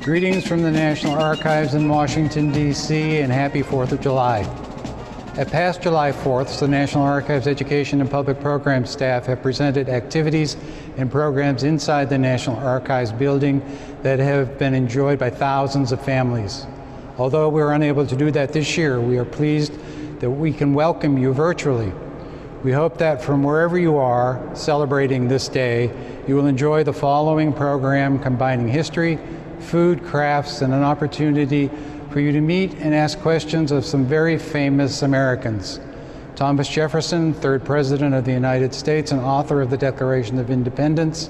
Greetings from the National Archives in Washington, D.C., and happy 4th of July. At past July 4ths, the National Archives Education and Public Programs staff have presented activities and programs inside the National Archives building that have been enjoyed by thousands of families. Although we were unable to do that this year, we are pleased that we can welcome you virtually. We hope that from wherever you are celebrating this day, you will enjoy the following program combining history, food, crafts, and an opportunity for you to meet and ask questions of some very famous Americans. Thomas Jefferson, 3rd President of the United States and author of the Declaration of Independence;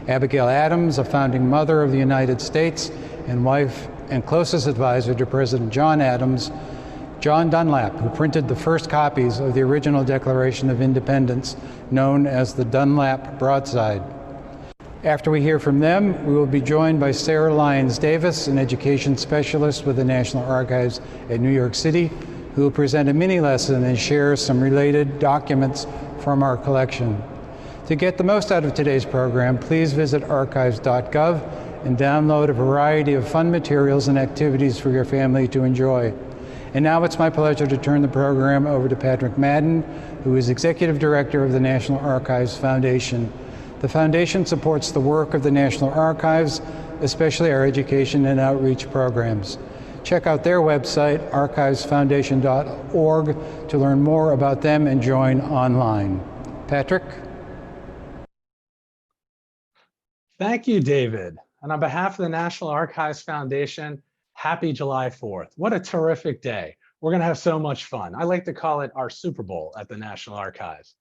Abigail Adams, a founding mother of the United States and wife and closest advisor to President John Adams; John Dunlap, who printed the first copies of the original Declaration of Independence, known as the Dunlap Broadside. After we hear from them, we will be joined by Sarah Lyons Davis, an education specialist with the National Archives at New York City, who will present a mini lesson and share some related documents from our collection. To get the most out of today's program, please visit archives.gov and download a variety of fun materials and activities for your family to enjoy. And now it's my pleasure to turn the program over to Patrick Madden, who is Executive Director of the National Archives Foundation. The Foundation supports the work of the National Archives, especially our education and outreach programs. Check out their website, archivesfoundation.org, to learn more about them and join online. Patrick? Thank you, David. And on behalf of the National Archives Foundation, happy July 4th. What a terrific day. We're going to have so much fun. I like to call it our Super Bowl at the National Archives.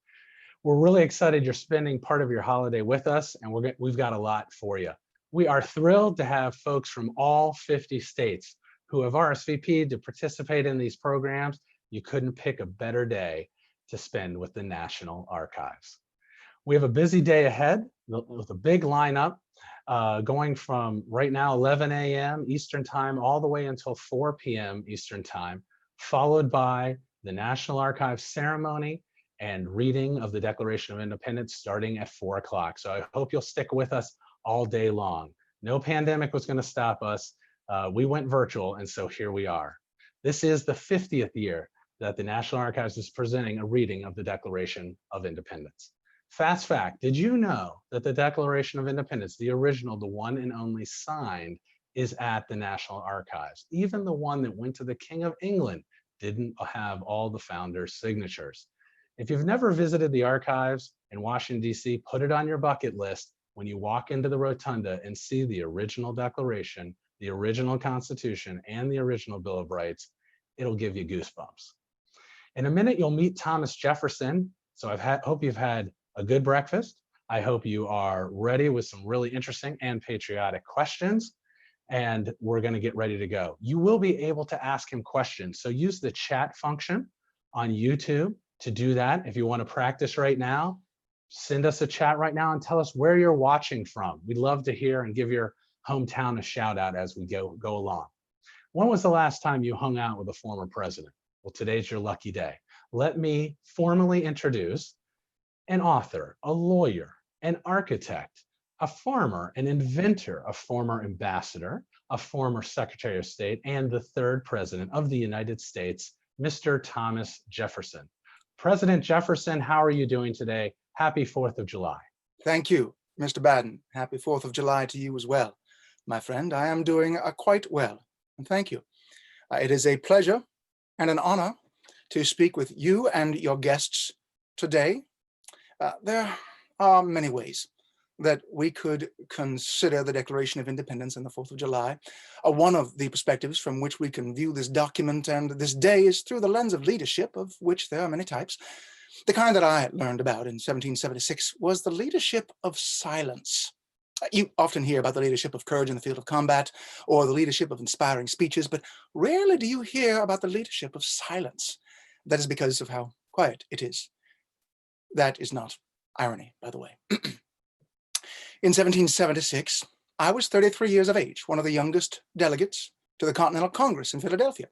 We're really excited you're spending part of your holiday with us, and we've got a lot for you. We are thrilled to have folks from all 50 states who have RSVP'd to participate in these programs. You couldn't pick a better day to spend with the National Archives. We have a busy day ahead with a big lineup going from right now 11 a.m. Eastern Time all the way until 4 p.m. Eastern Time, followed by the National Archives ceremony and reading of the Declaration of Independence starting at 4 o'clock. So I hope you'll stick with us all day long. No pandemic was going to stop us. We went virtual, and so here we are. This is the 50th year that the National Archives is presenting a reading of the Declaration of Independence. Fast fact, did you know that the Declaration of Independence, the original, the one and only signed, is at the National Archives? Even the one that went to the King of England didn't have all the founders' signatures. If you've never visited the archives in Washington, D.C., put it on your bucket list when you walk into the rotunda and see the original Declaration, the original Constitution, and the original Bill of Rights. It'll give you goosebumps. In a minute, you'll meet Thomas Jefferson. So hope you've had a good breakfast. I hope you are ready with some really interesting and patriotic questions. And we're going to get ready to go. You will be able to ask him questions. So use the chat function on YouTube to do that. If you want to practice right now, send us a chat right now and tell us where you're watching from. We'd love to hear and give your hometown a shout out as we go along. When was the last time you hung out with a former president? Well, today's your lucky day. Let me formally introduce an author, a lawyer, an architect, a farmer, an inventor, a former ambassador, a former Secretary of State, and the 3rd President of the United States, Mr. Thomas Jefferson. President Jefferson, how are you doing today? Happy 4th of July. Thank you, Mr. Madden. Happy 4th of July to you as well, my friend. I am doing quite well, and thank you. It is a pleasure and an honor to speak with you and your guests today. There are many ways that we could consider the Declaration of Independence and the 4th of July. One of the perspectives from which we can view this document and this day is through the lens of leadership, of which there are many types. The kind that I learned about in 1776 was the leadership of silence. You often hear about the leadership of courage in the field of combat or the leadership of inspiring speeches, but rarely do you hear about the leadership of silence. That is because of how quiet it is. That is not irony, by the way. In 1776, I was 33 years of age, one of the youngest delegates to the Continental Congress in Philadelphia.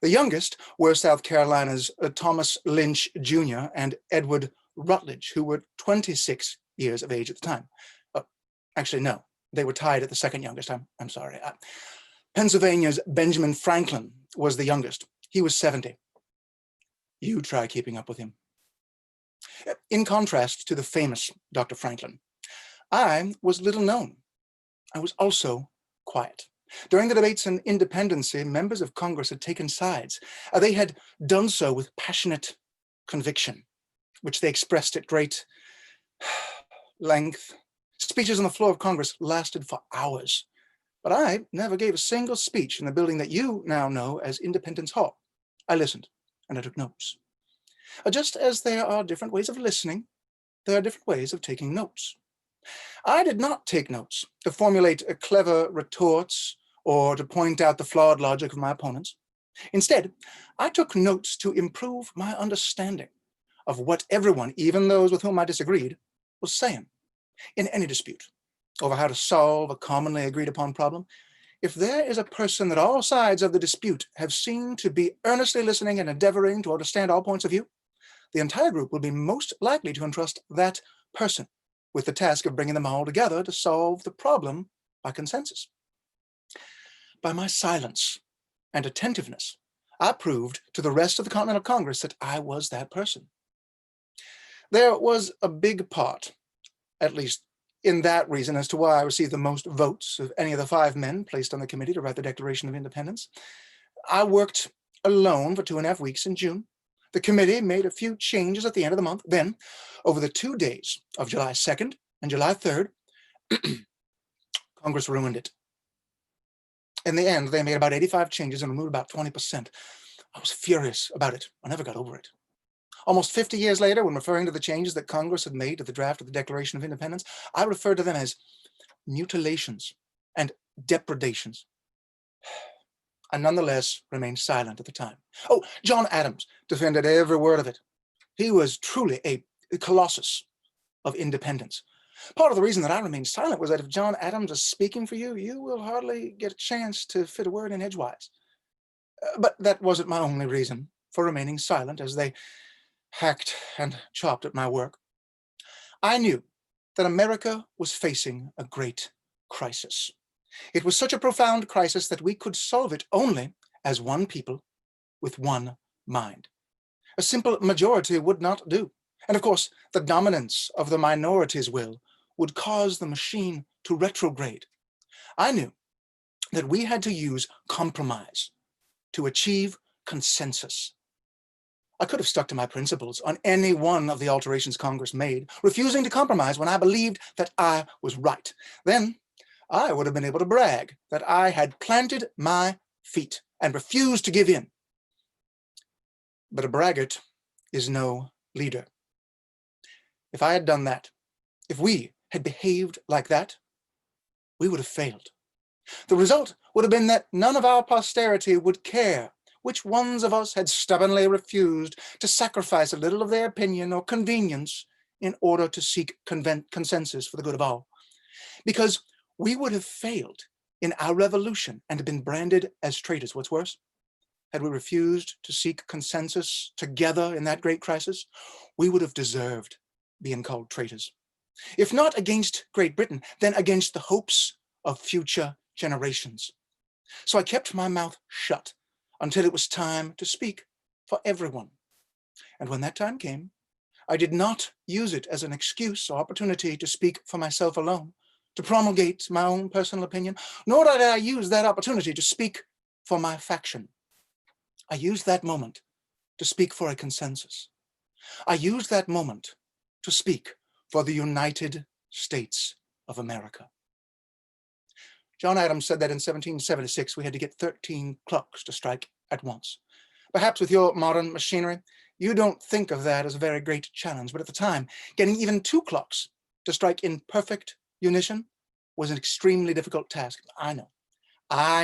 The youngest were South Carolina's Thomas Lynch Jr. and Edward Rutledge, who were 26 years of age at the time. Actually, no, They were tied at the second youngest. I'm sorry. Pennsylvania's Benjamin Franklin was the youngest. He was 70. You try keeping up with him. In contrast to the famous Dr. Franklin, I was little known. I was also quiet. During the debates on independency, members of Congress had taken sides. They had done so with passionate conviction, which they expressed at great length. Speeches on the floor of Congress lasted for hours, but I never gave a single speech in the building that you now know as Independence Hall. I listened and I took notes. Just as there are different ways of listening, there are different ways of taking notes. I did not take notes to formulate clever retorts or to point out the flawed logic of my opponents. Instead, I took notes to improve my understanding of what everyone, even those with whom I disagreed, was saying. In any dispute over how to solve a commonly agreed upon problem, if there is a person that all sides of the dispute have seen to be earnestly listening and endeavoring to understand all points of view, the entire group will be most likely to entrust that person with the task of bringing them all together to solve the problem by consensus. By my silence and attentiveness, I proved to the rest of the Continental Congress that I was that person. There was a big part, at least in that reason, as to why I received the most votes of any of the 5 men placed on the committee to write the Declaration of Independence. I worked alone for 2.5 weeks in June. The committee made a few changes at the end of the month. Then, over the 2 days of July 2nd and July 3rd, Congress ruined it. In the end, they made about 85 changes and removed about 20%. I was furious about it. I never got over it. Almost 50 years later, when referring to the changes that Congress had made to the draft of the Declaration of Independence, I referred to them as mutilations and depredations. I nonetheless remained silent at the time. Oh, John Adams defended every word of it. He was truly a colossus of independence. Part of the reason that I remained silent was that if John Adams is speaking for you, you will hardly get a chance to fit a word in edgewise. But that wasn't my only reason for remaining silent as they hacked and chopped at my work. I knew that America was facing a great crisis. It was such a profound crisis that we could solve it only as one people with one mind. A simple majority would not do. And of course, the dominance of the minority's will would cause the machine to retrograde. I knew that we had to use compromise to achieve consensus. I could have stuck to my principles on any one of the alterations Congress made, refusing to compromise when I believed that I was right. Then I would have been able to brag that I had planted my feet and refused to give in. But a braggart is no leader. If I had done that, if we had behaved like that, we would have failed. The result would have been that none of our posterity would care which ones of us had stubbornly refused to sacrifice a little of their opinion or convenience in order to seek consensus for the good of all. Because we would have failed in our revolution and been branded as traitors. What's worse, had we refused to seek consensus together in that great crisis, we would have deserved being called traitors. If not against Great Britain, then against the hopes of future generations. So I kept my mouth shut until it was time to speak for everyone. And when that time came, I did not use it as an excuse or opportunity to speak for myself alone, to promulgate my own personal opinion, nor did I use that opportunity to speak for my faction. I used that moment to speak for a consensus. I used that moment to speak for the United States of America. John Adams said that in 1776, we had to get 13 clocks to strike at once. Perhaps with your modern machinery, you don't think of that as a very great challenge, but at the time, getting even 2 clocks to strike in perfect unison was an extremely difficult task. I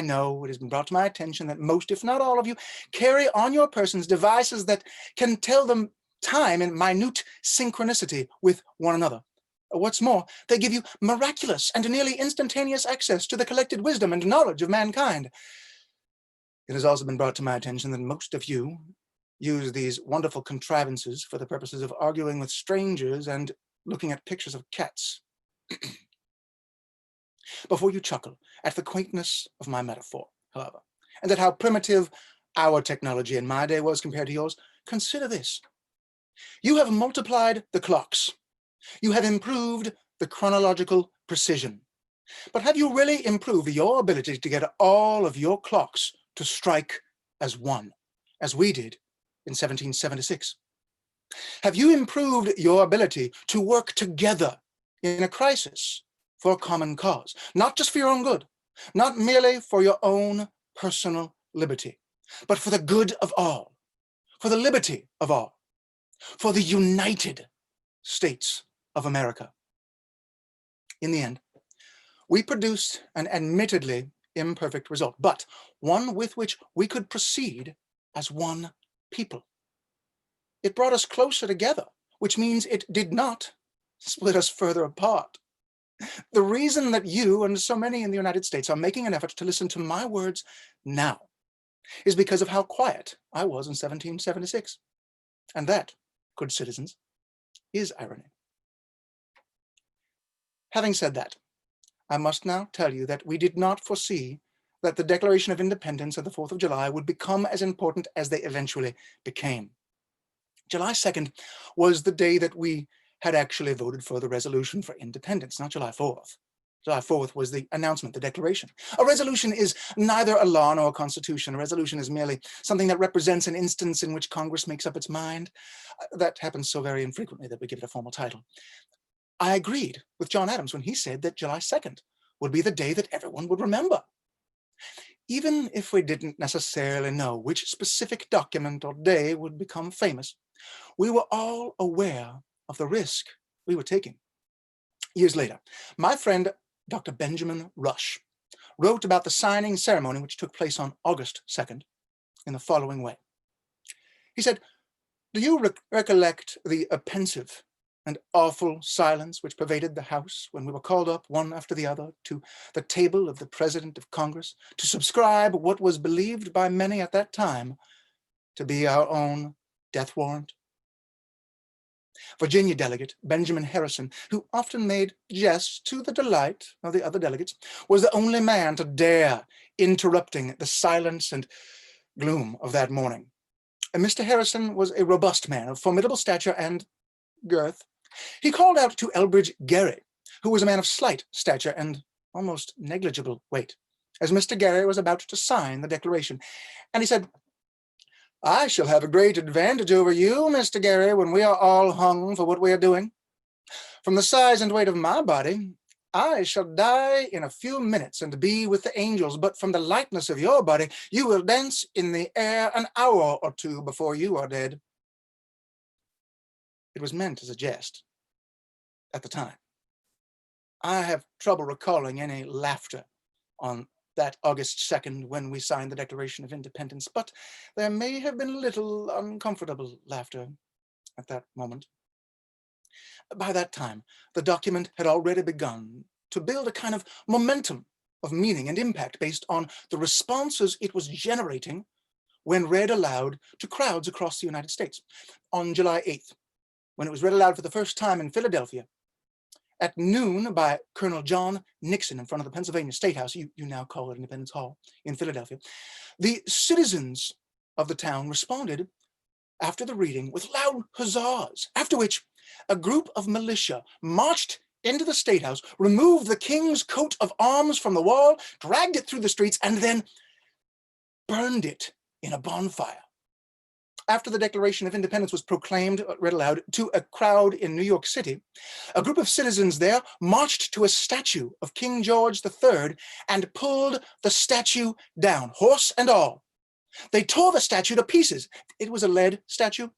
know it has been brought to my attention that most, if not all of you, carry on your persons devices that can tell them time in minute synchronicity with one another. What's more, they give you miraculous and nearly instantaneous access to the collected wisdom and knowledge of mankind. It has also been brought to my attention that most of you use these wonderful contrivances for the purposes of arguing with strangers and looking at pictures of cats. Before you chuckle at the quaintness of my metaphor, however, and at how primitive our technology in my day was compared to yours, consider this. You have multiplied the clocks. You have improved the chronological precision. But have you really improved your ability to get all of your clocks to strike as one, as we did in 1776? Have you improved your ability to work together in a crisis for a common cause, not just for your own good, not merely for your own personal liberty, but for the good of all, for the liberty of all, for the United States of America? In the end, we produced an admittedly imperfect result, but one with which we could proceed as one people. It brought us closer together, which means it did not split us further apart. The reason that you and so many in the United States are making an effort to listen to my words now is because of how quiet I was in 1776. And that, good citizens, is irony. Having said that, I must now tell you that we did not foresee that the Declaration of Independence and the 4th of July would become as important as they eventually became. July 2nd was the day that we had actually voted for the resolution for independence, not July 4th. July 4th was the announcement, the declaration. A resolution is neither a law nor a constitution. A resolution is merely something that represents an instance in which Congress makes up its mind. That happens so very infrequently that we give it a formal title. I agreed with John Adams when he said that July 2nd would be the day that everyone would remember. Even if we didn't necessarily know which specific document or day would become famous, we were all aware of the risk we were taking. Years later, my friend, Dr. Benjamin Rush, wrote about the signing ceremony which took place on August 2nd in the following way. He said, "Do you recollect the pensive and awful silence which pervaded the House when we were called up one after the other to the table of the President of Congress to subscribe what was believed by many at that time to be our own death warrant?" Virginia delegate Benjamin Harrison, who often made jests to the delight of the other delegates, was the only man to dare interrupting the silence and gloom of that morning. And Mr. Harrison was a robust man of formidable stature and girth. He called out to Elbridge Gerry, who was a man of slight stature and almost negligible weight, as Mr. Gerry was about to sign the declaration. And he said, "I shall have a great advantage over you, Mr. Gerry, when we are all hung for what we are doing. From the size and weight of my body, I shall die in a few minutes and be with the angels, but from the lightness of your body, you will dance in the air an hour or two before you are dead." It was meant as a jest at the time. I have trouble recalling any laughter on that August 2nd when we signed the Declaration of Independence, but there may have been a little uncomfortable laughter at that moment. By that time, the document had already begun to build a kind of momentum of meaning and impact based on the responses it was generating when read aloud to crowds across the United States. On July 8th, when it was read aloud for the first time in Philadelphia, at noon by Colonel John Nixon in front of the Pennsylvania State House, you now call it Independence Hall in Philadelphia, the citizens of the town responded after the reading with loud huzzas, after which a group of militia marched into the State House, removed the king's coat of arms from the wall, dragged it through the streets, and then burned it in a bonfire. After the Declaration of Independence was proclaimed, read aloud, to a crowd in New York City, a group of citizens there marched to a statue of King George III and pulled the statue down, horse and all. They tore the statue to pieces. It was a lead statue,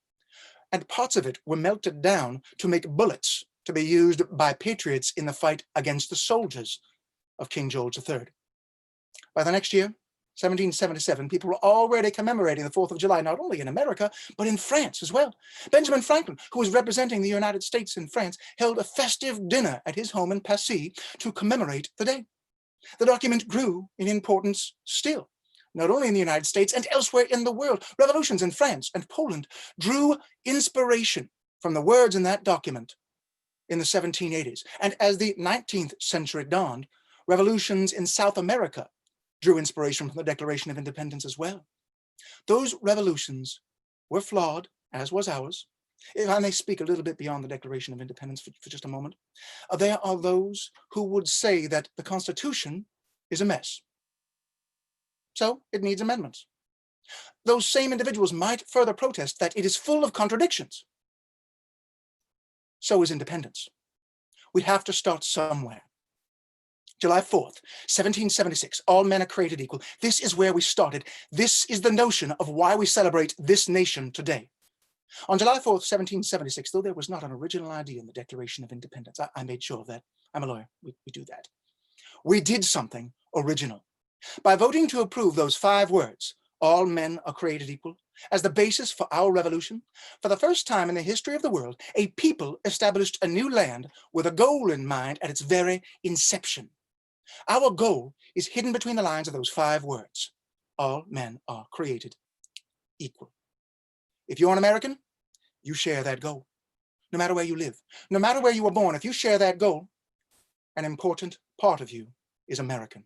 and parts of it were melted down to make bullets to be used by patriots in the fight against the soldiers of King George III. By the next year, 1777, people were already commemorating the 4th of July, not only in America, but in France as well. Benjamin Franklin, who was representing the United States in France, held a festive dinner at his home in Passy to commemorate the day. The document grew in importance still, not only in the United States and elsewhere in the world. Revolutions in France and Poland drew inspiration from the words in that document in the 1780s. And as the 19th century dawned, Revolutions in South America drew inspiration from the Declaration of Independence as well. Those revolutions were flawed, as was ours. If I may speak a little bit beyond the Declaration of Independence for just a moment, there are those who would say that the Constitution is a mess, so it needs amendments. Those same individuals might further protest that it is full of contradictions. So is independence. We have to start somewhere. July 4th, 1776, all men are created equal. This is where we started. This is the notion of why we celebrate this nation today. On July 4th, 1776, though there was not an original idea in the Declaration of Independence, I made sure of that. I'm a lawyer, we do that. We did something original. By voting to approve those 5 words, all men are created equal, as the basis for our revolution, for the first time in the history of the world, a people established a new land with a goal in mind at its very inception. Our goal is hidden between the lines of those 5 words. All men are created equal. If you're an American, you share that goal. No matter where you live, no matter where you were born, if you share that goal, an important part of you is American.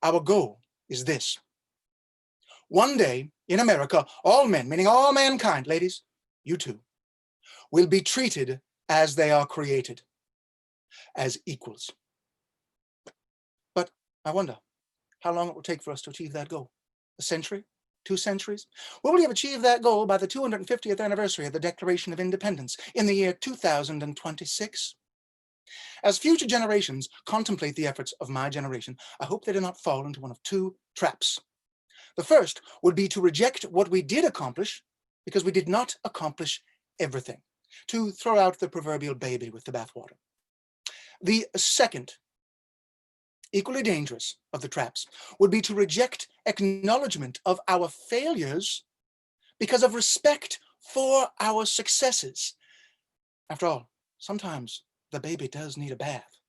Our goal is this. One day in America, all men, meaning all mankind, ladies, you too, will be treated as they are created, as equals. But I wonder how long it will take for us to achieve that goal. A century? 2 centuries? Will we have achieved that goal by the 250th anniversary of the Declaration of Independence in the year 2026? As future generations contemplate the efforts of my generation, I hope they do not fall into one of 2 traps. The first would be to reject what we did accomplish because we did not accomplish everything, to throw out the proverbial baby with the bathwater. The second, equally dangerous of the traps, would be to reject acknowledgement of our failures because of respect for our successes. After all, sometimes the baby does need a bath.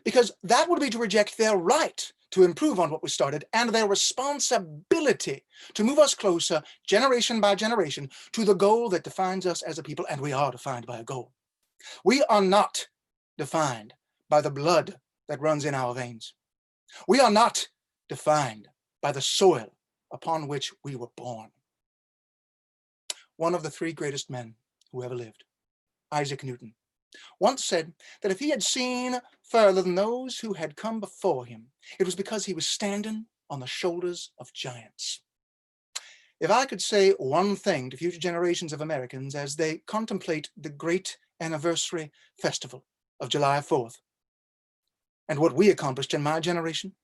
Because that would be to reject their right to improve on what we started and their responsibility to move us closer, generation by generation, to the goal that defines us as a people, and we are defined by a goal. We are not defined by the blood that runs in our veins. We are not defined by the soil upon which we were born. One of the 3 greatest men who ever lived, Isaac Newton, once said that if he had seen further than those who had come before him, it was because he was standing on the shoulders of giants. If I could say one thing to future generations of Americans as they contemplate the great anniversary festival of July 4th, and what we accomplished in my generation,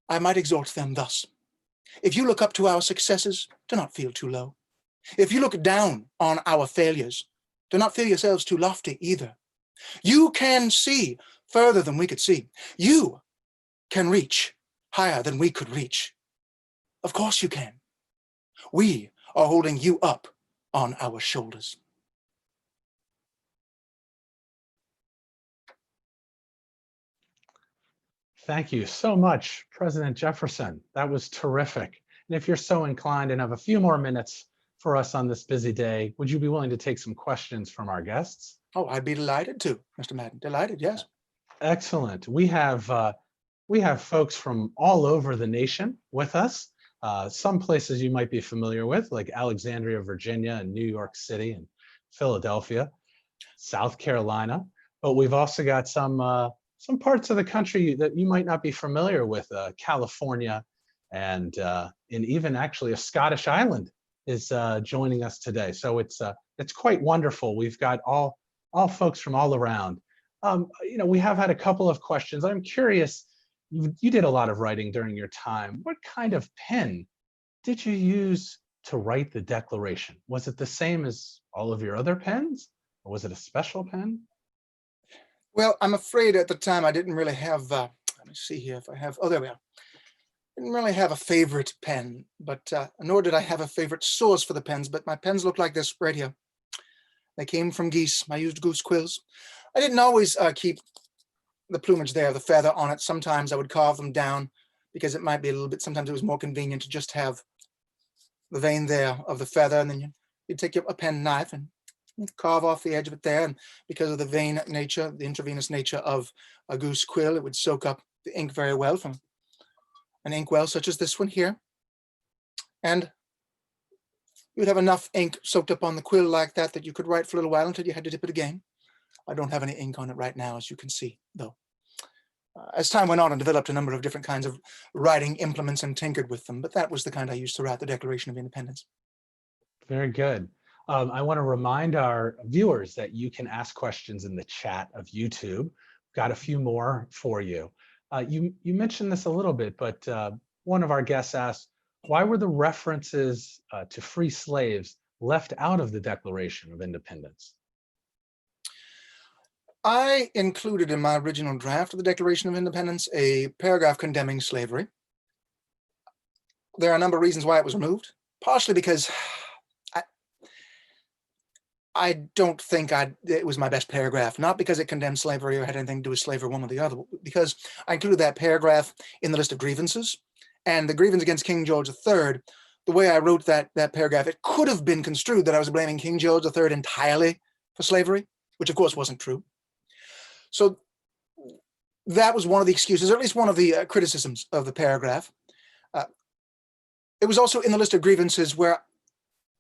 I might exhort them thus. If you look up to our successes, do not feel too low. If you look down on our failures, do not feel yourselves too lofty either. You can see further than we could see. You can reach higher than we could reach. Of course you can. We are holding you up on our shoulders. Thank you so much, President Jefferson. That was terrific. And if you're so inclined and have a few more minutes for us on this busy day, would you be willing to take some questions from our guests? Oh, I'd be delighted to, Mr. Madden. Delighted, yes. Excellent. We have folks from all over the nation with us. Some places you might be familiar with, like Alexandria, Virginia, and New York City, and Philadelphia, South Carolina. But we've also got some parts of the country that you might not be familiar with, California, and even actually a Scottish island is joining us today. So it's quite wonderful. We've got all folks from all around. We have had a couple of questions. I'm curious, you did a lot of writing during your time. What kind of pen did you use to write the Declaration? Was it the same as all of your other pens, or was it a special pen? Well, I'm afraid at the time I didn't really have, let me see here if I have, oh, there we are. Didn't really have a favorite pen, but nor did I have a favorite source for the pens, but my pens look like this right here. They came from geese. I used goose quills. I didn't always keep the plumage there, the feather on it. Sometimes I would carve them down because it might be a little bit, sometimes it was more convenient to just have the vein there of the feather, and then you'd take a pen knife and carve off the edge of it there. And because of the vein nature, the intravenous nature of a goose quill, it would soak up the ink very well from an inkwell such as this one here. And you'd have enough ink soaked up on the quill like that that you could write for a little while until you had to dip it again. I don't have any ink on it right now, as you can see, though. As time went on, I developed a number of different kinds of writing implements and tinkered with them, but that was the kind I used to write the Declaration of Independence. Very good. I want to remind our viewers that you can ask questions in the chat of YouTube. Got a few more for you. You mentioned this a little bit, but one of our guests asked, why were the references to free slaves left out of the Declaration of Independence? I included in my original draft of the Declaration of Independence a paragraph condemning slavery. There are a number of reasons why it was removed, partially because I don't think it was my best paragraph, not because it condemned slavery or had anything to do with slavery one or the other, because I included that paragraph in the list of grievances. And the grievance against King George III, the way I wrote that paragraph, it could have been construed that I was blaming King George III entirely for slavery, which of course wasn't true. So that was one of the excuses, or at least one of the criticisms of the paragraph. It was also in the list of grievances where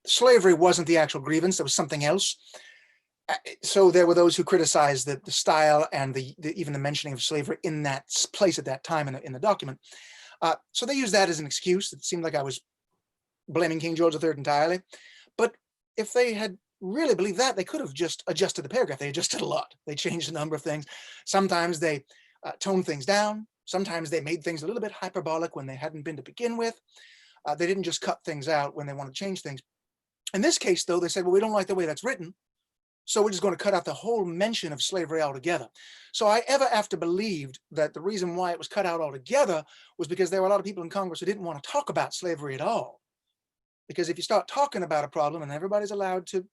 slavery wasn't the actual grievance, there was something else. So there were those who criticized the style and even the mentioning of slavery in that place at that time in the document. So they used that as an excuse. It seemed like I was blaming King George III entirely. But if they had really believed that, they could have just adjusted the paragraph. They adjusted a lot. They changed a number of things. Sometimes they toned things down. Sometimes they made things a little bit hyperbolic when they hadn't been to begin with. They didn't just cut things out when they wanted to change things. In this case, though, they said, well, we don't like the way that's written, so we're just going to cut out the whole mention of slavery altogether. So I ever after believed that the reason why it was cut out altogether was because there were a lot of people in Congress who didn't want to talk about slavery at all. Because if you start talking about a problem and everybody's allowed to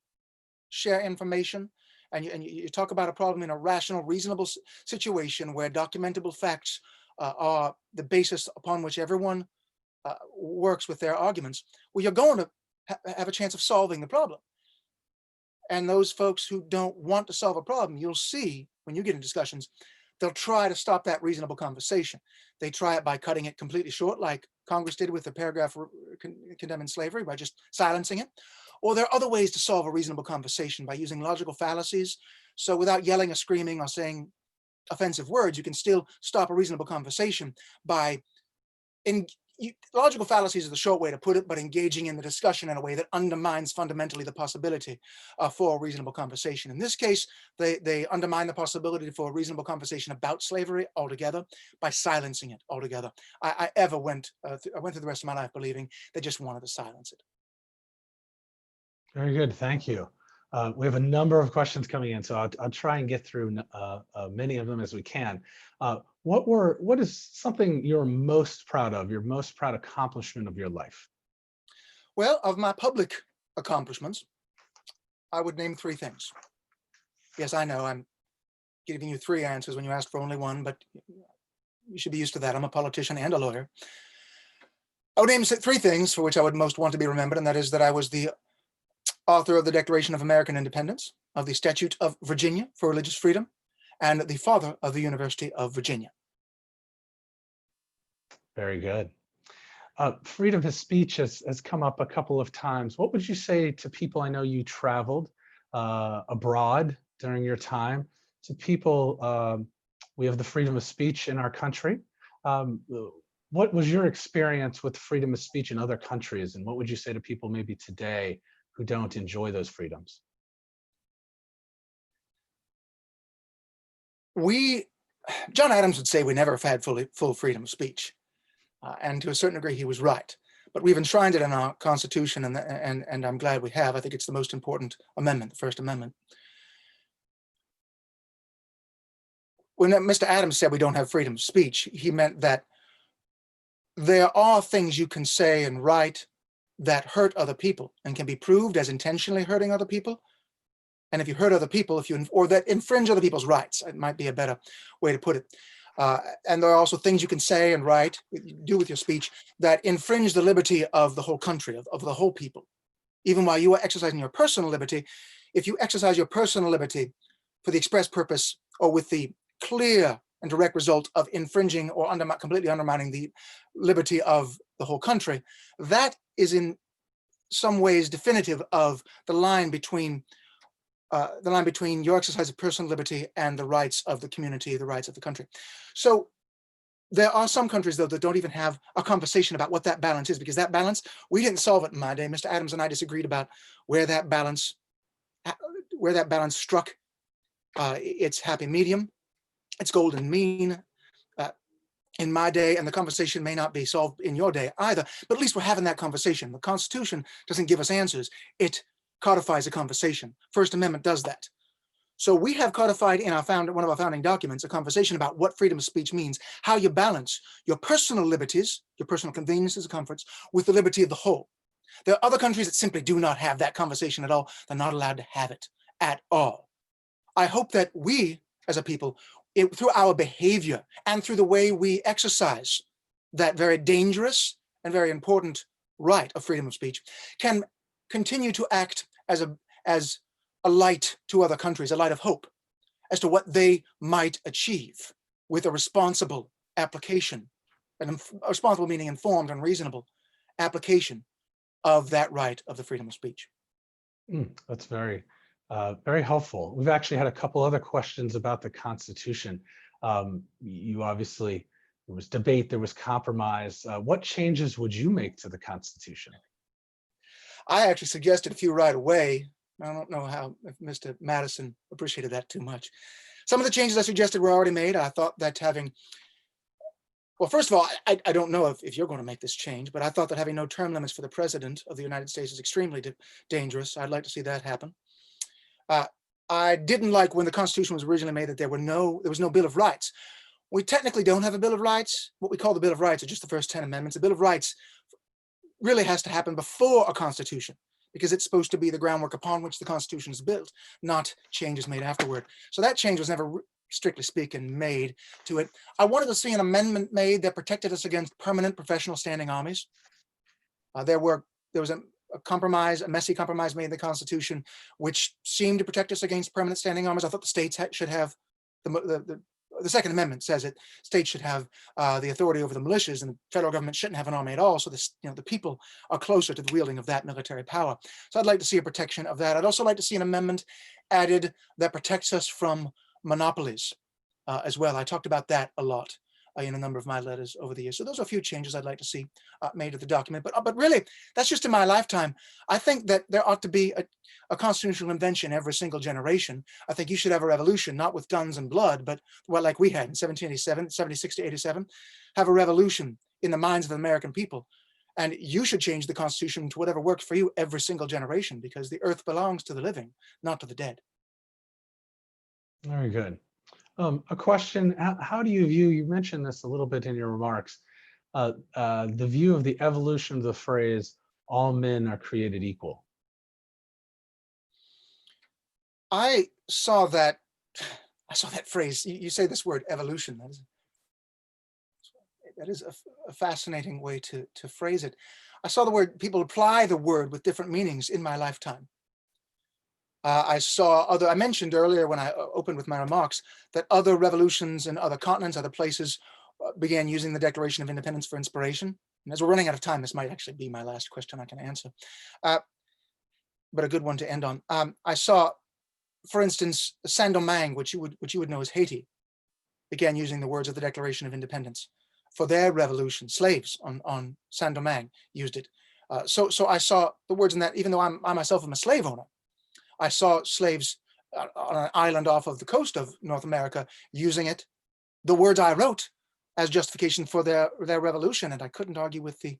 share information, and you talk about a problem in a rational, reasonable situation where documentable facts are the basis upon which everyone works with their arguments, well, you're going to have a chance of solving the problem. And those folks who don't want to solve a problem, you'll see when you get in discussions, they'll try to stop that reasonable conversation. They try it by cutting it completely short, like Congress did with the paragraph condemning slavery, by just silencing it. Or there are other ways to solve a reasonable conversation by using logical fallacies. So without yelling or screaming or saying offensive words, you can still stop a reasonable conversation by logical fallacies are the short way to put it, but engaging in the discussion in a way that undermines fundamentally the possibility for a reasonable conversation. In this case, they undermine the possibility for a reasonable conversation about slavery altogether by silencing it altogether. I went through the rest of my life believing they just wanted to silence it. Very good, thank you. We have a number of questions coming in, so I'll try and get through many of them as we can. What is something you're most proud of, your most proud accomplishment of your life? Well, of my public accomplishments, I would name three things. Yes, I know I'm giving you three answers when you ask for only one, but you should be used to that. I'm a politician and a lawyer. I would name three things for which I would most want to be remembered, and that is that I was the author of the Declaration of American Independence, of the Statute of Virginia for Religious Freedom, and the father of the University of Virginia. Very good. Freedom of speech has come up a couple of times. What would you say to people? I know you traveled abroad during your time. To people, we have the freedom of speech in our country. What was your experience with freedom of speech in other countries? And what would you say to people maybe today who don't enjoy those freedoms? John Adams would say we never have had full freedom of speech. And to a certain degree, he was right. But we've enshrined it in our Constitution, and I'm glad we have. I think it's the most important amendment, the First Amendment. When Mr. Adams said we don't have freedom of speech, he meant that there are things you can say and write that hurt other people and can be proved as intentionally hurting other people. And if you hurt other people, or that infringe other people's rights, it might be a better way to put it. And there are also things you can say and write, do with your speech, that infringe the liberty of the whole country, of the whole people. Even while you are exercising your personal liberty, if you exercise your personal liberty for the express purpose or with the clear and direct result of infringing or completely undermining the liberty of the whole country, that is in some ways definitive of the line between your exercise of personal liberty and the rights of the community, the rights of the country. So there are some countries, though, that don't even have a conversation about what that balance is, because that balance, we didn't solve it in my day. Mr. Adams and I disagreed about where that balance struck its happy medium, its golden mean in my day, and the conversation may not be solved in your day either, but at least we're having that conversation. The Constitution doesn't give us answers. It codifies a conversation. First Amendment does that. So we have codified in one of our founding documents a conversation about what freedom of speech means, how you balance your personal liberties, your personal conveniences and comforts, with the liberty of the whole. There are other countries that simply do not have that conversation at all. They're not allowed to have it at all. I hope that we, as a people, through our behavior and through the way we exercise that very dangerous and very important right of freedom of speech, can continue to act as a light to other countries, a light of hope as to what they might achieve with a responsible application, responsible meaning informed and reasonable application of that right of the freedom of speech. That's very helpful. We've actually had a couple other questions about the Constitution. You obviously, there was debate, there was compromise. What changes would you make to the Constitution? I actually suggested a few right away. I don't know if Mr. Madison appreciated that too much. Some of the changes I suggested were already made. I thought that well, first of all, I don't know if you're going to make this change, but I thought that having no term limits for the president of the United States is extremely dangerous. I'd like to see that happen. I didn't like when the Constitution was originally made that there was no Bill of Rights. We technically don't have a Bill of Rights. What we call the Bill of Rights are just the first 10 amendments. The Bill of Rights really has to happen before a Constitution, because it's supposed to be the groundwork upon which the Constitution is built, not changes made afterward. So that change was never, strictly speaking, made to it. I wanted to see an amendment made that protected us against permanent professional standing armies. There was a compromise, a messy compromise made in the Constitution, which seemed to protect us against permanent standing armies. I thought the states should have the Second Amendment says it. States should have the authority over the militias, and the federal government shouldn't have an army at all. So the people are closer to the wielding of that military power. So I'd like to see a protection of that. I'd also like to see an amendment added that protects us from monopolies as well. I talked about that a lot in a number of my letters over the years. So those are a few changes I'd like to see made to the document. But really, that's just in my lifetime. I think that there ought to be a constitutional invention every single generation. I think you should have a revolution, not with guns and blood, but like we had in 1787, 76 to 87, have a revolution in the minds of the American people. And you should change the Constitution to whatever works for you every single generation, because the earth belongs to the living, not to the dead. Very good. A question, how do you view, you mentioned this a little bit in your remarks, the view of the evolution of the phrase, all men are created equal? I saw that phrase. You say this word, evolution. That is a fascinating way to phrase it. I saw the word, people apply the word with different meanings in my lifetime. I mentioned earlier when I opened with my remarks that other revolutions in other continents, other places began using the Declaration of Independence for inspiration. And as we're running out of time, this might actually be my last question I can answer, but a good one to end on. I saw, for instance, Saint-Domingue, which you would know as Haiti, began using the words of the Declaration of Independence for their revolution. Slaves on Saint-Domingue used it. So I saw the words in that, even though I myself am a slave owner. I saw slaves on an island off of the coast of North America using it, the words I wrote, as justification for their revolution, and I couldn't argue with the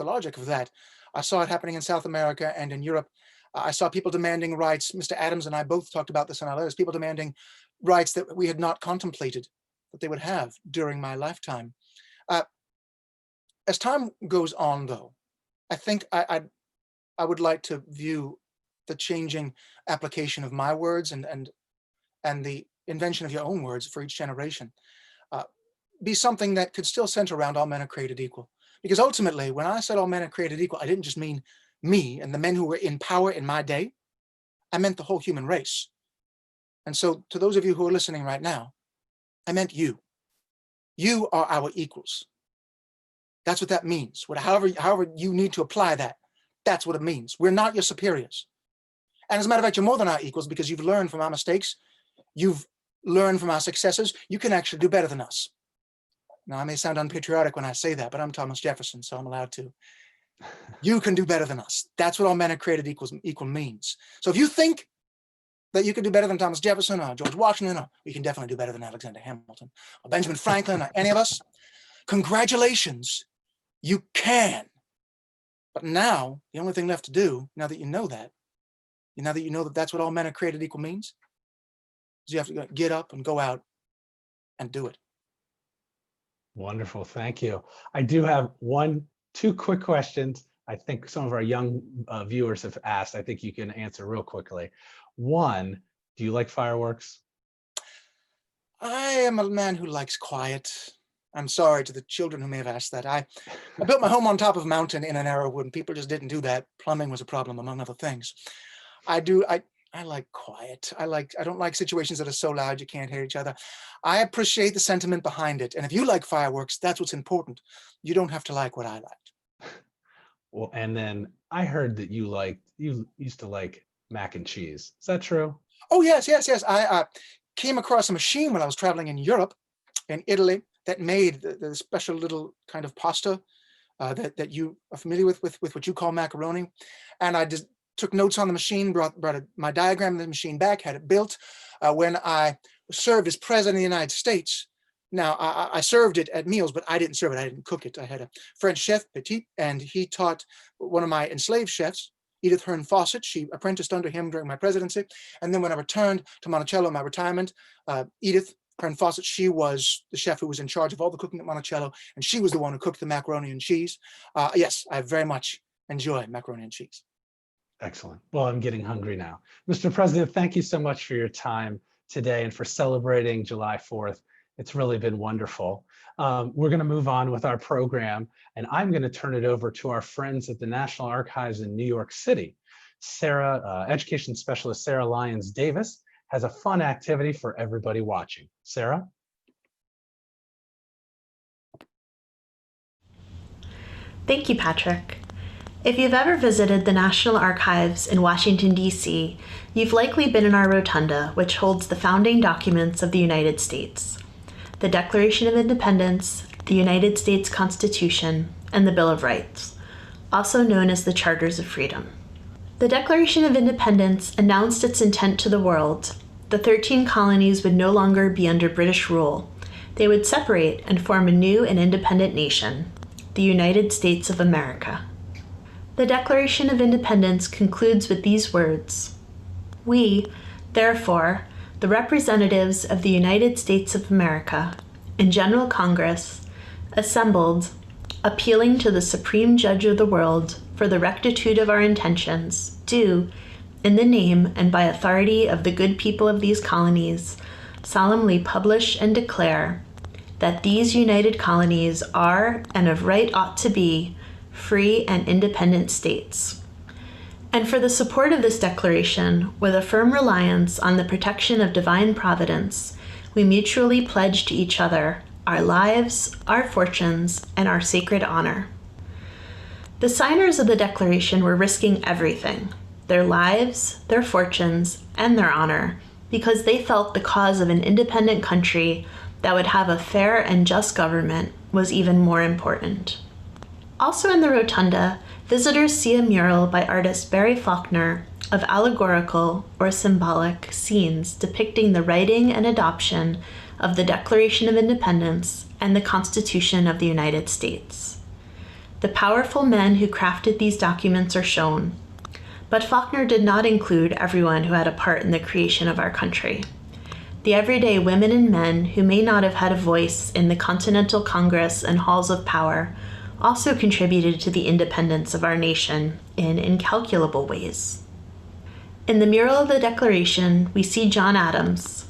logic of that. I saw it happening in South America and in Europe. I saw people demanding rights. Mr. Adams and I both talked about this in our letters. People demanding rights that we had not contemplated that they would have during my lifetime. As time goes on, though, I think I would like to view the changing application of my words and the invention of your own words for each generation be something that could still center around all men are created equal. Because ultimately, when I said all men are created equal, I didn't just mean me and the men who were in power in my day. I meant the whole human race. And so to those of you who are listening right now, I meant you. You are our equals. That's what that means. However you need to apply that, that's what it means. We're not your superiors. And as a matter of fact, you're more than our equals because you've learned from our mistakes. You've learned from our successes. You can actually do better than us. Now, I may sound unpatriotic when I say that, but I'm Thomas Jefferson, so I'm allowed to. You can do better than us. That's what all men are created equal means. So if you think that you can do better than Thomas Jefferson or George Washington, or you can definitely do better than Alexander Hamilton or Benjamin Franklin or any of us, congratulations, you can. But now, the only thing left to do, now that you know that, that's what all men are created equal means, is you have to get up and go out and do it. Wonderful, thank you. I do have two quick questions. I think some of our young viewers have asked. I think you can answer real quickly. One, do you like fireworks? I am a man who likes quiet. I'm sorry to the children who may have asked that. I built my home on top of a mountain in an era when people just didn't do that. Plumbing was a problem, among other things. I like quiet. I don't like situations that are so loud you can't hear each other. I appreciate the sentiment behind it. And if you like fireworks, that's what's important. You don't have to like what I liked. Well, and then I heard that you used to like mac and cheese. Is that true? Oh, yes. I came across a machine when I was traveling in Europe, in Italy, that made the special little kind of pasta that you are familiar with what you call macaroni. And I just took notes on the machine, brought my diagram of the machine back, had it built. When I served as president of the United States, now I served it at meals, but I didn't serve it. I didn't cook it. I had a French chef, Petit, and he taught one of my enslaved chefs, Edith Hearn Fawcett. She apprenticed under him during my presidency. And then when I returned to Monticello in my retirement, Edith Hearn Fawcett, she was the chef who was in charge of all the cooking at Monticello, and she was the one who cooked the macaroni and cheese. Yes, I very much enjoy macaroni and cheese. Excellent. Well, I'm getting hungry now. Mr. President, thank you so much for your time today and for celebrating July 4th. It's really been wonderful. We're going to move on with our program, and I'm going to turn it over to our friends at the National Archives in New York City. Education Specialist Sarah Lyons Davis has a fun activity for everybody watching. Sarah? Thank you, Patrick. If you've ever visited the National Archives in Washington, D.C., you've likely been in our rotunda, which holds the founding documents of the United States: the Declaration of Independence, the United States Constitution, and the Bill of Rights, also known as the Charters of Freedom. The Declaration of Independence announced its intent to the world. The 13 colonies would no longer be under British rule. They would separate and form a new and independent nation, the United States of America. The Declaration of Independence concludes with these words: "We, therefore, the representatives of the United States of America, in General Congress, assembled, appealing to the Supreme Judge of the world for the rectitude of our intentions, do, in the name and by authority of the good people of these colonies, solemnly publish and declare that these united colonies are, and of right ought to be, free and independent states. And for the support of this declaration, with a firm reliance on the protection of divine providence, we mutually pledge to each other our lives, our fortunes, and our sacred honor." The signers of the Declaration were risking everything, their lives, their fortunes, and their honor, because they felt the cause of an independent country that would have a fair and just government was even more important. Also in the rotunda, visitors see a mural by artist Barry Faulkner of allegorical or symbolic scenes depicting the writing and adoption of the Declaration of Independence and the Constitution of the United States. The powerful men who crafted these documents are shown, but Faulkner did not include everyone who had a part in the creation of our country. The everyday women and men who may not have had a voice in the Continental Congress and halls of power also contributed to the independence of our nation in incalculable ways. In the mural of the Declaration, we see John Adams,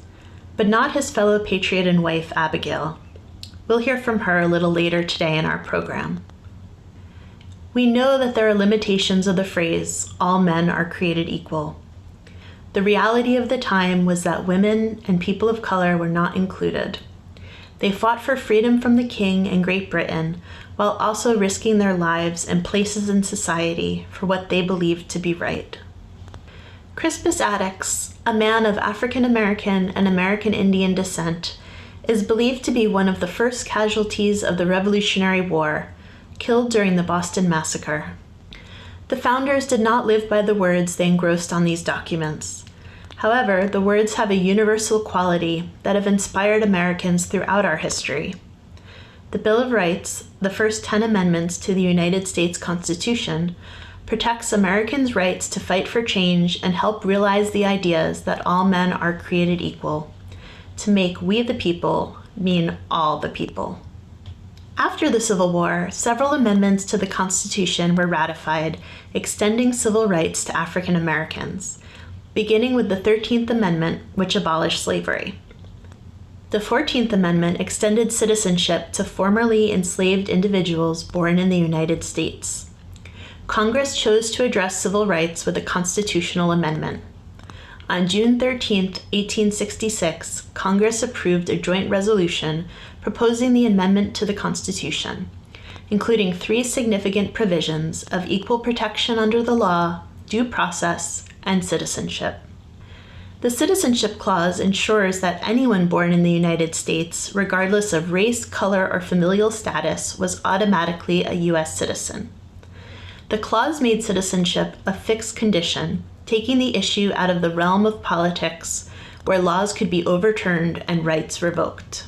but not his fellow patriot and wife, Abigail. We'll hear from her a little later today in our program. We know that there are limitations of the phrase, "all men are created equal." The reality of the time was that women and people of color were not included. They fought for freedom from the king in Great Britain, while also risking their lives and places in society for what they believed to be right. Crispus Attucks, a man of African American and American Indian descent, is believed to be one of the first casualties of the Revolutionary War, killed during the Boston Massacre. The founders did not live by the words they engrossed on these documents. However, the words have a universal quality that have inspired Americans throughout our history. The Bill of Rights, the first 10 amendments to the United States Constitution, protects Americans' rights to fight for change and help realize the ideas that all men are created equal, to make we the people mean all the people. After the Civil War, several amendments to the Constitution were ratified, extending civil rights to African Americans, beginning with the 13th Amendment, which abolished slavery. The 14th Amendment extended citizenship to formerly enslaved individuals born in the United States. Congress chose to address civil rights with a constitutional amendment. On June 13, 1866, Congress approved a joint resolution proposing the amendment to the Constitution, including 3 significant provisions of equal protection under the law, due process, and citizenship. The Citizenship Clause ensures that anyone born in the United States, regardless of race, color, or familial status, was automatically a U.S. citizen. The clause made citizenship a fixed condition, taking the issue out of the realm of politics, where laws could be overturned and rights revoked.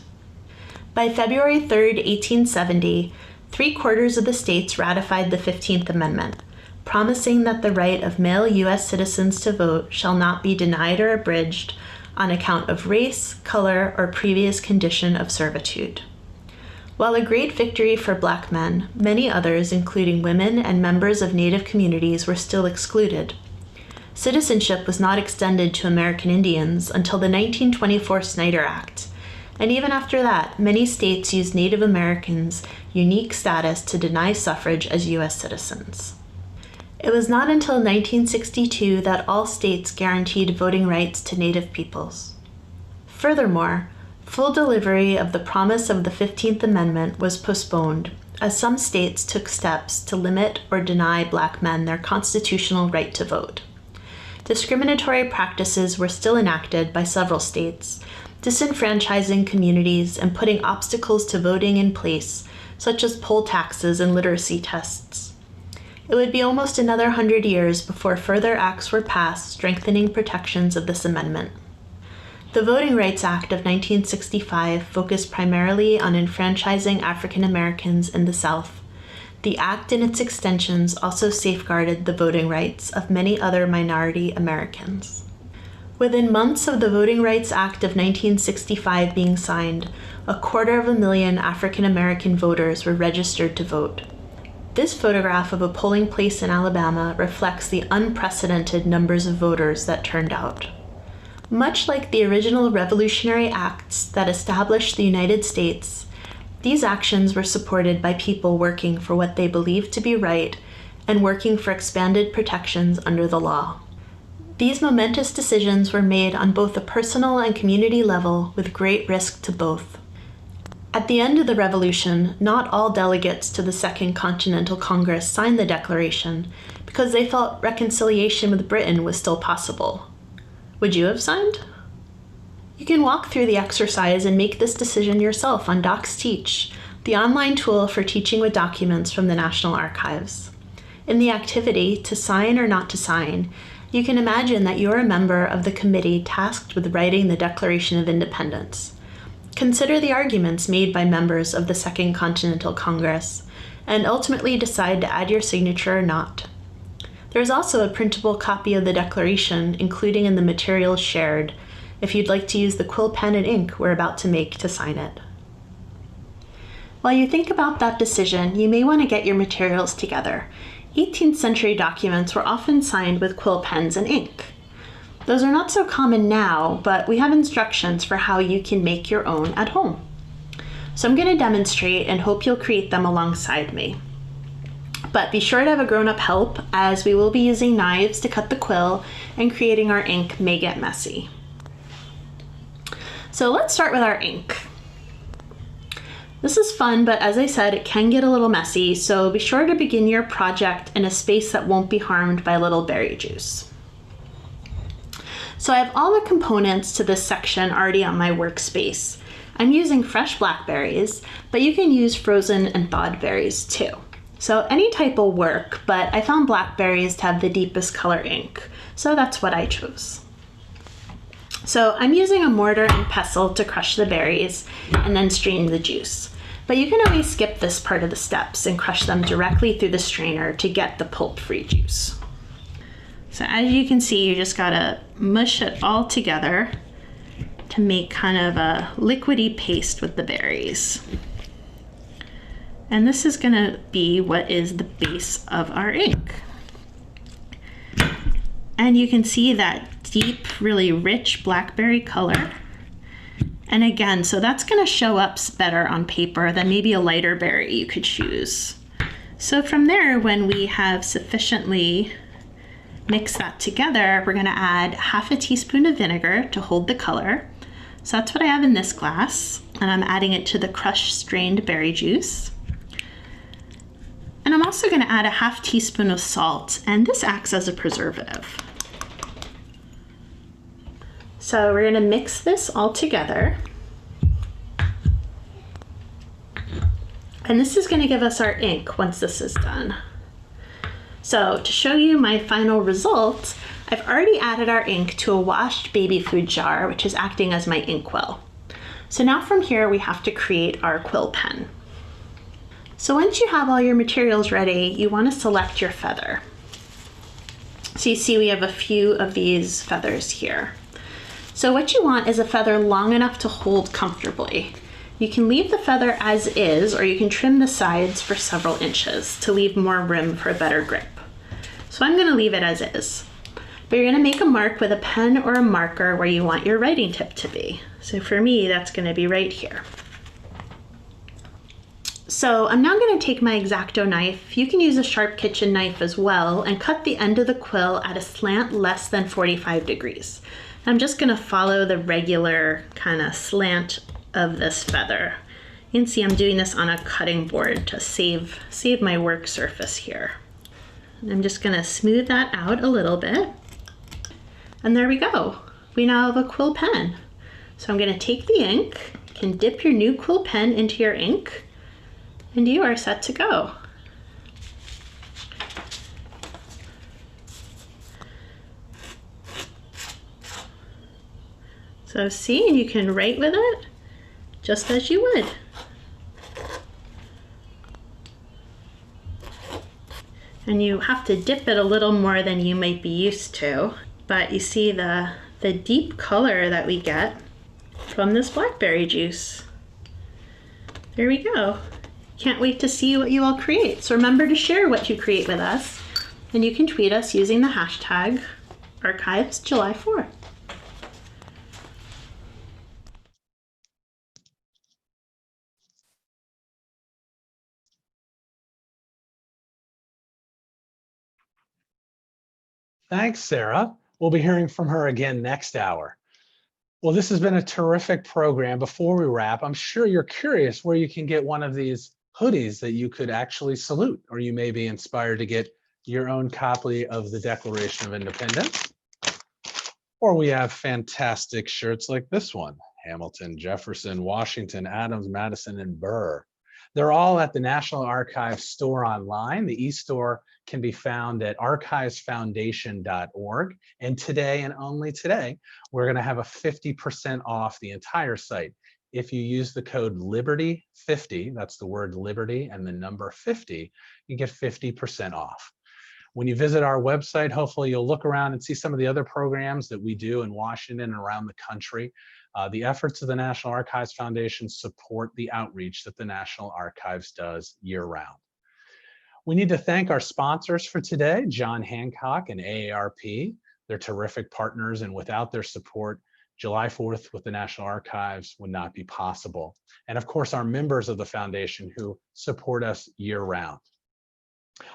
By February 3, 1870, 3/4 of the states ratified the 15th Amendment, promising that the right of male U.S. citizens to vote shall not be denied or abridged on account of race, color, or previous condition of servitude. While a great victory for Black men, many others, including women and members of Native communities, were still excluded. Citizenship was not extended to American Indians until the 1924 Snyder Act, and even after that, many states used Native Americans' unique status to deny suffrage as U.S. citizens. It was not until 1962 that all states guaranteed voting rights to Native peoples. Furthermore, full delivery of the promise of the 15th Amendment was postponed, as some states took steps to limit or deny Black men their constitutional right to vote. Discriminatory practices were still enacted by several states, disenfranchising communities and putting obstacles to voting in place, such as poll taxes and literacy tests. It would be almost another 100 years before further acts were passed strengthening protections of this amendment. The Voting Rights Act of 1965 focused primarily on enfranchising African Americans in the South. The act and its extensions also safeguarded the voting rights of many other minority Americans. Within months of the Voting Rights Act of 1965 being signed, 250,000 African American voters were registered to vote. This photograph of a polling place in Alabama reflects the unprecedented numbers of voters that turned out. Much like the original Revolutionary Acts that established the United States, these actions were supported by people working for what they believed to be right and working for expanded protections under the law. These momentous decisions were made on both a personal and community level with great risk to both. At the end of the Revolution, not all delegates to the Second Continental Congress signed the Declaration because they felt reconciliation with Britain was still possible. Would you have signed? You can walk through the exercise and make this decision yourself on Docs Teach, the online tool for teaching with documents from the National Archives. In the activity, To Sign or Not to Sign, you can imagine that you're a member of the committee tasked with writing the Declaration of Independence. Consider the arguments made by members of the Second Continental Congress, and ultimately decide to add your signature or not. There is also a printable copy of the Declaration, including in the materials shared, if you'd like to use the quill pen and ink we're about to make to sign it. While you think about that decision, you may want to get your materials together. 18th century documents were often signed with quill pens and ink. Those are not so common now, but we have instructions for how you can make your own at home. So I'm going to demonstrate and hope you'll create them alongside me. But be sure to have a grown-up help, as we will be using knives to cut the quill and creating our ink may get messy. So let's start with our ink. This is fun, but as I said, it can get a little messy, so be sure to begin your project in a space that won't be harmed by little berry juice. So I have all the components to this section already on my workspace. I'm using fresh blackberries, but you can use frozen and thawed berries too. So any type will work, but I found blackberries to have the deepest color ink, so that's what I chose. So I'm using a mortar and pestle to crush the berries and then strain the juice. But you can always skip this part of the steps and crush them directly through the strainer to get the pulp-free juice. So as you can see, you just gotta mush it all together to make kind of a liquidy paste with the berries. And this is gonna be what is the base of our ink. And you can see that deep, really rich blackberry color. And again, so that's gonna show up better on paper than maybe a lighter berry you could choose. So from there, when we have sufficiently mixed that together, we're gonna add half a teaspoon of vinegar to hold the color. So that's what I have in this glass, and I'm adding it to the crushed strained berry juice. And I'm also gonna add a half teaspoon of salt, and this acts as a preservative. So we're gonna mix this all together. And this is gonna give us our ink once this is done. So to show you my final result, I've already added our ink to a washed baby food jar, which is acting as my inkwell. So now from here, we have to create our quill pen. So once you have all your materials ready, you want to select your feather. So you see we have a few of these feathers here. So what you want is a feather long enough to hold comfortably. You can leave the feather as is, or you can trim the sides for several inches to leave more room for a better grip. So I'm gonna leave it as is. But you're gonna make a mark with a pen or a marker where you want your writing tip to be. So for me, that's gonna be right here. So I'm now gonna take my X-Acto knife. You can use a sharp kitchen knife as well and cut the end of the quill at a slant less than 45 degrees. I'm just gonna follow the regular kind of slant of this feather. You can see I'm doing this on a cutting board to save my work surface here. And I'm just gonna smooth that out a little bit. And there we go. We now have a quill pen. So I'm gonna take the ink, you can dip your new quill pen into your ink, and you are set to go. So see, and you can write with it just as you would. And you have to dip it a little more than you might be used to, but you see the deep color that we get from this blackberry juice. There we go. Can't wait to see what you all create. So remember to share what you create with us, and you can tweet us using the hashtag #ArchivesJuly4. Thanks, Sarah. We'll be hearing from her again next hour. Well, this has been a terrific program. Before we wrap, I'm sure you're curious where you can get one of these hoodies that you could actually salute, or you may be inspired to get your own copy of the Declaration of Independence. Or we have fantastic shirts like this one: Hamilton, Jefferson, Washington, Adams, Madison, and Burr. They're all at the National Archives store online. The e-store can be found at archivesfoundation.org. And today, and only today, we're going to have a 50% off the entire site. If you use the code LIBERTY50, that's the word liberty and the number 50, you get 50% off. When you visit our website, hopefully you'll look around and see some of the other programs that we do in Washington and around the country. The efforts of the National Archives Foundation support the outreach that the National Archives does year-round. We need to thank our sponsors for today, John Hancock and AARP. They're terrific partners, and without their support, July 4th with the National Archives would not be possible. And of course, our members of the foundation who support us year-round.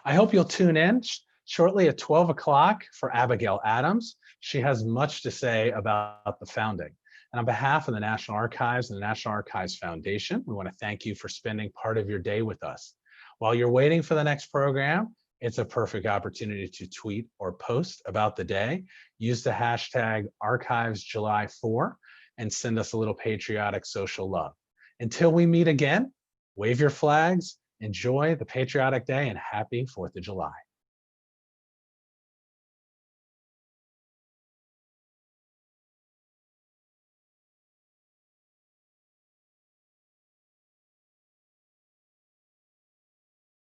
I hope you'll tune in shortly at 12 o'clock for Abigail Adams. She has much to say about the founding. And on behalf of the National Archives and the National Archives Foundation, we want to thank you for spending part of your day with us. While you're waiting for the next program, it's a perfect opportunity to tweet or post about the day. Use the hashtag ArchivesJuly4 and send us a little patriotic social love. Until we meet again, wave your flags, enjoy the patriotic day, and happy 4th of July.